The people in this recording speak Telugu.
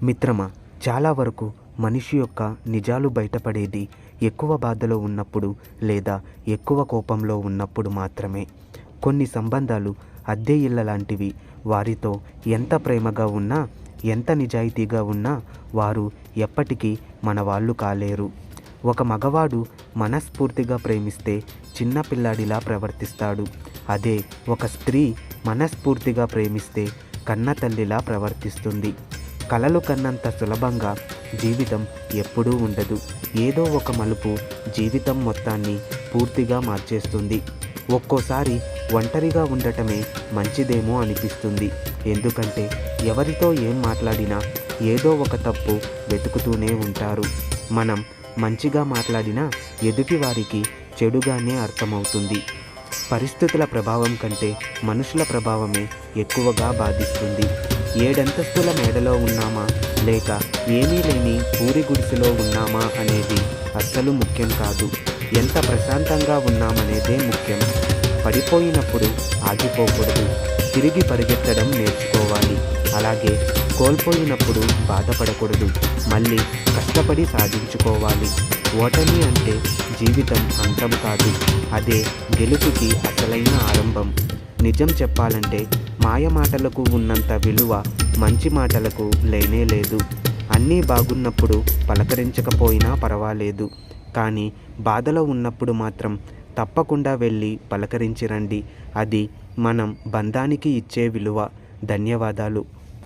మిత్రమా, చాలా వరకు మనిషి యొక్క నిజాలు బయటపడేది ఎక్కువ బాధలో ఉన్నప్పుడు లేదా ఎక్కువ కోపంలో ఉన్నప్పుడు మాత్రమే. కొన్ని సంబంధాలు అద్దె ఇళ్ళ లాంటివి. వారితో ఎంత ప్రేమగా ఉన్నా, ఎంత నిజాయితీగా ఉన్నా వారు ఎప్పటికీ మన వాళ్ళు కాలేరు. ఒక మగవాడు మనస్ఫూర్తిగా ప్రేమిస్తే చిన్నపిల్లాడిలా ప్రవర్తిస్తాడు. అదే ఒక స్త్రీ మనస్ఫూర్తిగా ప్రేమిస్తే కన్న తల్లిలా ప్రవర్తిస్తుంది. కలలు కన్నంత సులభంగా జీవితం ఎప్పుడూ ఉండదు. ఏదో ఒక మలుపు జీవితం మొత్తాన్ని పూర్తిగా మార్చేస్తుంది. ఒక్కోసారి ఒంటరిగా ఉండటమే మంచిదేమో అనిపిస్తుంది. ఎందుకంటే ఎవరితో ఏం మాట్లాడినా ఏదో ఒక తప్పు వెతుకుతూనే ఉంటారు. మనం మంచిగా మాట్లాడినా ఎదుటివారికి చెడుగానే అర్థమవుతుంది. పరిస్థితుల ప్రభావం కంటే మనుషుల ప్రభావమే ఎక్కువగా బాధిస్తుంది. 7 అంతస్తుల మేడలో ఉన్నామా లేక ఏమీ లేని పూరి గుడిసెలో ఉన్నామా అనేది అస్సలు ముఖ్యం కాదు. ఎంత ప్రశాంతంగా ఉన్నామనేదే ముఖ్యం. పడిపోయినప్పుడు ఆగిపోకూడదు, తిరిగి పరిగెత్తడం నేర్చుకోవాలి. అలాగే కోల్పోయినప్పుడు బాధపడకూడదు, మళ్ళీ కష్టపడి సాధించుకోవాలి. ఓటమి అంటే జీవితం అంతం కాదు, అదే గెలుపుకి అసలైన ఆరంభం. నిజం చెప్పాలంటే మాయ మాటలకు ఉన్నంత విలువ మంచి మాటలకు లేనే లేదు. అన్నీ బాగున్నప్పుడు పలకరించకపోయినా పర్వాలేదు, కానీ బాధలో ఉన్నప్పుడు మాత్రం తప్పకుండా వెళ్ళి పలకరించి రండి. అది మనం బంధానికి ఇచ్చే విలువ. ధన్యవాదాలు.